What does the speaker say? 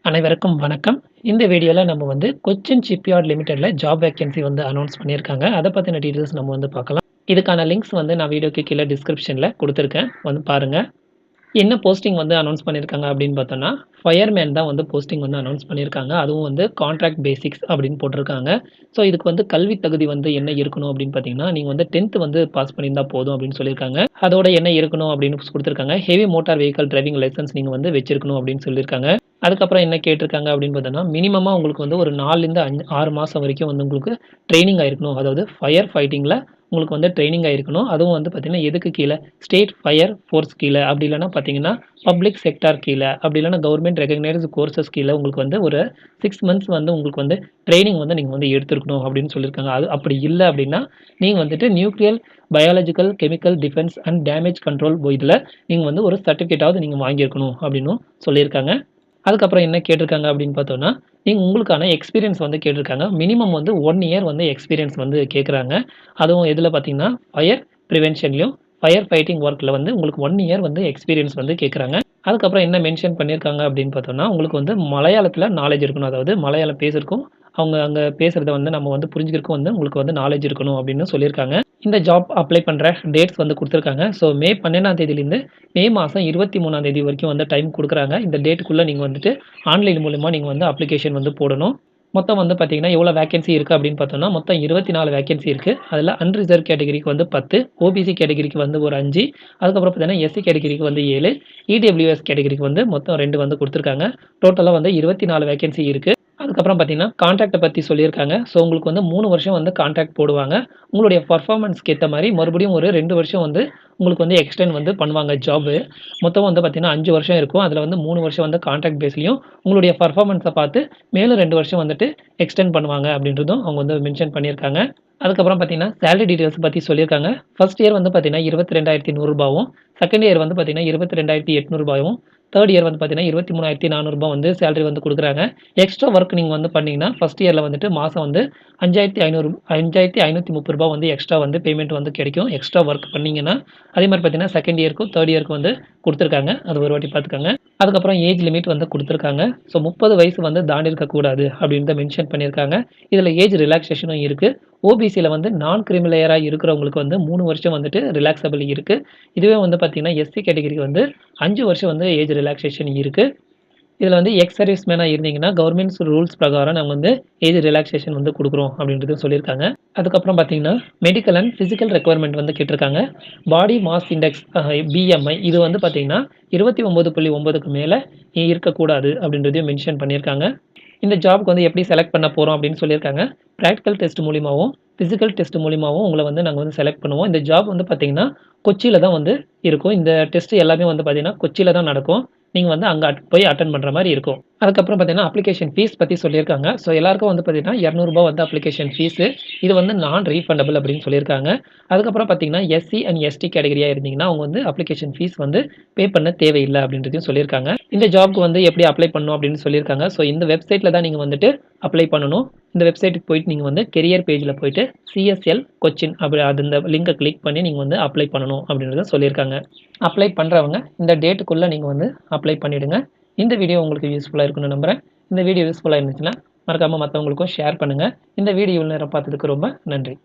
அனைவருக்கும் வணக்கம். இந்த வீடியோல நம்ம வந்து கொச்சின் ஷிப்யார்ட் லிமிடெட்ல ஜாப் வேக்கன்சி வந்து அனௌன்ஸ் பண்ணியிருக்காங்க. அத பத்தின டீட்டெயில்ஸ் நம்ம வந்து பார்க்கலாம். இதுக்கான லிங்க்ஸ் வந்து நான் வீடியோக்கு கீழ டிஸ்கிரிப்ஷன்ல குடுத்துருக்கேன். வந்து பாருங்க. என்ன போஸ்டிங் வந்து அனௌன்ஸ் பண்ணியிருக்காங்க அப்படின்னு பார்த்தோம்னா, ஃபயர்மேன் தான் வந்து போஸ்டிங் வந்து அனௌன்ஸ் பண்ணியிருக்காங்க. அதுவும் வந்து கான்ட்ராக்ட் பேசிக்ஸ் அப்படின்னு போட்டிருக்காங்க. ஸோ இதுக்கு வந்து கல்வி தகுதி வந்து என்ன இருக்கணும் அப்படின்னு பார்த்தீங்கன்னா, நீங்க வந்து 10த் வந்து பாஸ் பண்ணியிருந்தா போதும் அப்படின்னு சொல்லியிருக்காங்க. அதோட என்ன இருக்கணும் அப்படின்னு குடுத்துருக்காங்க. Heavy motor vehicle driving licence நீங்க வந்து வச்சிருக்கணும் அப்படின்னு சொல்லியிருக்காங்க. அதுக்கப்புறம் என்ன கேட்டிருக்காங்க அப்படின்னு பார்த்தோம்னா, மினிமமா உங்களுக்கு வந்து ஒரு 4லிருந்து 6 மாசம் வரைக்கும் வந்து உங்களுக்கு ட்ரெய்னிங் ஆயிருக்கணும். அதாவது ஃபயர் ஃபைட்டிங்ல உங்களுக்கு வந்து ட்ரெய்னிங் ஆயிருக்கணும். அதுவும் வந்து பார்த்தீங்கன்னா, எதுக்கு கீழ ஸ்டேட் ஃபயர் ஃபோர்ஸ் கீழ, அப்படி இல்லன்னா பார்த்தீங்கன்னா, பப்ளிக் செக்டார் கீழ, அப்படி இல்லன்னா கவர்ன்மென்ட் ரெகக்னைஸ்ட் கோர்சஸ் கீழ உங்களுக்கு வந்து ஒரு 6 மந்த்ஸ் வந்து உங்களுக்கு வந்து ட்ரெய்னிங் வந்து நீங்க வந்து எடுத்திருக்கணும் அப்படின்னு சொல்லியிருக்காங்க. அது அப்படி இல்ல அப்படின்னா, நீங்க வந்துட்டு nuclear, biological, chemical, defence and damage control இதுல நீங்க வந்து ஒரு சர்டிஃபிகேட்டாவது நீங்க வாங்கியிருக்கணும் அப்படின்னும் சொல்லியிருக்காங்க. அதுக்கப்புறம் என்ன கேட்டிருக்காங்க அப்படின்னு பார்த்தோம்னா, நீங்க உங்களுக்கான எக்ஸ்பீரியன்ஸ் வந்து கேட்டிருக்காங்க. மினிமம் வந்து 1 இயர் வந்து எக்ஸ்பீரியன்ஸ் வந்து கேட்குறாங்க. அதுவும் எதுல பார்த்தீங்கன்னா, ஃபயர் பிரிவென்ஷன்லயும், ஃபயர் ஃபைட்டிங் ஒர்க்ல வந்து உங்களுக்கு 1 இயர் வந்து எக்ஸ்பீரியன்ஸ் வந்து கேட்குறாங்க. அதுக்கப்புறம் என்ன மென்ஷன் பண்ணியிருக்காங்க அப்படின்னு பார்த்தோம்னா, உங்களுக்கு வந்து மலையாளத்தில நாலேட்ஜ் இருக்கணும். அதாவது மலையாளம் பேசுறதுக்கும், அவங்க அங்க பேசுறத வந்து நம்ம வந்து புரிஞ்சுக்கிறதுக்கும் வந்து உங்களுக்கு வந்து நாலேட்ஜ் இருக்கணும் அப்படின்னு சொல்லியிருக்காங்க. இந்த ஜாப் அப்ளை பண்ற டேட்ஸ் வந்து குடுத்துருக்காங்க. ஸோ மே 12ஆம் தேதியிலிருந்து மே மாசம் 23ஆம் தேதி வரைக்கும் வந்து டைம் குடுக்குறாங்க. இந்த டேட்டுக்குள்ள நீங்க வந்துட்டு ஆன்லைன் மூலியமா நீங்க வந்து அப்ளிகேஷன் வந்து போடணும். மொத்தம் வந்து பார்த்தீங்கன்னா, எவ்வளோ வேக்கன்சி இருக்கு அப்படின்னு பார்த்தோம்னா, மொத்தம் 24 வேக்கன்சி இருக்கு. அதுல அன்ரிசர்வ் கேட்டகரிக்கு வந்து 10, ஓபிசி கேட்டகரிக்கு வந்து ஒரு 5, அதுக்கப்புறம் பார்த்தீங்கன்னா, எஸ்சி கேட்டகரிக்கு வந்து 7, இடபிள்யூஎஸ் கேட்டகரிக்கு வந்து மொத்தம் 2 வந்து குடுத்துருக்காங்க. டோட்டலா வந்து 24 வேக்கன்சி இருக்கு. அதுக்கப்புறம் பார்த்தீங்கன்னா, கான்ட்ராக்ட்ட பத்தி சொல்லியிருக்காங்க. ஸோ உங்களுக்கு வந்து 3 வருஷம் வந்து கான்ட்ராக்ட் போடுவாங்க. உங்களுடைய பெர்ஃபார்மன்ஸ்க்கு ஏத்த மாரி மறுபடியும் ஒரு 2 வருஷம் வந்து உங்களுக்கு வந்து எக்ஸ்டெண்ட் வந்து பண்ணுவாங்க ஜாபு. மொத்தம் வந்து பார்த்தீங்கன்னா, 5 வருஷம் இருக்கும். அதுல வந்து 3 வருஷம் வந்து கான்ட்ராக்ட் பேஸ்லயும், உங்களுடைய பெர்ஃபார்மன்ஸ பார்த்து மேலும் 2 வருஷம் வந்துட்டு எக்ஸ்டெண்ட் பண்ணுவாங்க அப்படின்றதும் அவங்க வந்து மென்ஷன் பண்ணியிருக்காங்க. அதுக்கப்புறம் பார்த்தீங்கன்னா, சேலரி டீட்டெயில்ஸ் பத்தி சொல்லியிருக்காங்க. ஃபர்ஸ்ட் இயர் வந்து பார்த்தீங்கன்னா, ரூ. 22,100 செகண்ட் இயர் வந்து பார்த்தீங்கன்னா, ரூ. 22,800 தேர்ட் இயர் வந்து பார்த்தீங்கன்னா, ரூ. 23,400 வந்து சேலரி வந்து குடுக்குறாங்க. எக்ஸ்ட்ரா ஒர்க் நீங்க வந்து பண்ணீங்கன்னா, ஃபர்ஸ்ட் இயர்ல வந்துட்டு மாசம் வந்து ரூ. 5,500 ரூ. 5,530 வந்து எக்ஸ்ட்ரா வந்து பேமெண்ட் வந்து கிடைக்கும். எக்ஸ்ட்ரா ஒர்க் பண்ணீங்கன்னா. அதே மாரி பார்த்தீங்கன்னா, செகண்ட் இயர்க்கும், தேர்ட் இயர்க்கும் வந்து குடுத்துருக்காங்க. அது ஒரு வாட்டி பார்த்துக்கங்க. அதுக்கப்புறம் ஏஜ் லிமிட் வந்து குடுத்துருக்காங்க. ஸோ 30 வயசு வந்து தாண்டி இருக்கக்கூடாது அப்படின்னு தான் மென்ஷன் பண்ணியிருக்காங்க. இதுல ஏஜ் ரிலாக்சேஷனும் இருக்கு. ஓபிசில வந்து நான் கிரீமி லேயரா இருக்கிறவங்களுக்கு வந்து 3 வருஷம் வந்துட்டு ரிலாக்சபிள் இருக்கு. இதுவே வந்து பார்த்தீங்கன்னா, எஸ்சி கேட்டகரிக்கு வந்து 5 வருஷம் வந்து ஏஜ் ரிலாக்சேஷன் இருக்கு. இதுல வந்து எக்ஸ் சர்வீஸ் மேனா இருந்தீங்கன்னா, கவர்ன்மெண்ட்ஸ் ரூல்ஸ் பிரகாரம் நாங்க வந்து ஏஜ் ரிலாக்சேஷன் வந்து குடுக்குறோம் அப்படின்றதும் சொல்லியிருக்காங்க. அதுக்கப்புறம் பார்த்தீங்கன்னா, மெடிக்கல் அண்ட் பிசிக்கல் ரெக்யர்மென்ட் வந்து கேட்டிருக்காங்க. பாடி மாஸ் இண்டெக்ஸ் பிஎம்ஐ இது வந்து பார்த்தீங்கன்னா, 29.9க்கு மேல இருக்கக்கூடாது அப்படின்றதையும் மென்ஷன் பண்ணியிருக்காங்க. இந்த ஜாப்க்கு வந்து எப்படி செலக்ட் பண்ண போறோம் அப்படின்னு சொல்லியிருக்காங்க. பிராக்டிகல் டெஸ்ட் மூலியமாவும், பிசிக்கல் டெஸ்ட் மூலியமாவும் உங்கள வந்து நாங்க வந்து செலக்ட் பண்ணுவோம். இந்த ஜாப் வந்து பார்த்தீங்கன்னா, கொச்சியில தான் வந்து இருக்கும். இந்த டெஸ்ட் எல்லாமே வந்து பார்த்தீங்கன்னா, கொச்சியில தான் நடக்கும். நீங்க வந்து அங்க போய் அட்டெண்ட் பண்ற மாரி இருக்கும். அதுக்கப்புறம் பார்த்தீங்கன்னா, அப்ளிகேஷன் ஃபீஸ் பத்தி சொல்லியிருக்காங்க. ஸோ எல்லாருக்கும் வந்து பார்த்தீங்கன்னா, ரூ. 200 வந்து அப்ளிகேஷன் ஃபீஸு. இது வந்து நான் ரீஃபண்டபிள் அப்படின்னு சொல்லியிருக்காங்க. அதுக்கப்புறம் பார்த்தீங்கன்னா, எஸ்சி அண்ட் எஸ்டி கேட்டகரியா இருந்தீங்கன்னா, அவங்க வந்து அப்ளிகேஷன் ஃபீஸ் வந்து பே பண்ண தேவையில்ல அப்படின்றதையும் சொல்லியிருக்காங்க. இந்த ஜாப்க்கு வந்து எப்படி அப்ளை பண்ணணும் அப்படின்னு சொல்லியிருக்காங்க. ஸோ இந்த வெப்சைட்ல தான் நீங்க வந்துட்டு அப்ளை பண்ணணும். இந்த வெப்சைட்டுக்கு போயிட்டு நீங்க வந்து கெரியர் பேஜ்ல போயிட்டு சிஎஸ்எல் கொச்சின் அப்படி அது இந்த லிங்க கிளிக் பண்ணி நீங்க வந்து அப்ளை பண்ணணும் அப்படின்றத சொல்லியிருக்காங்க. அப்ளை பண்றவங்க இந்த டேட்டுக்குள்ள நீங்க வந்து அப்ளை பண்ணிடுங்க. இந்த வீடியோ உங்களுக்கு யூஸ்ஃபுல்லா இருக்கும்னு நம்புறேன். இந்த வீடியோ யூஸ்ஃபுல்லா இருந்துச்சுன்னா, மறக்காம மத்தவங்களுக்கும் ஷேர் பண்ணுங்க. இந்த வீடியோ இவ்வளவு நேரம் பார்த்ததுக்கு ரொம்ப நன்றி.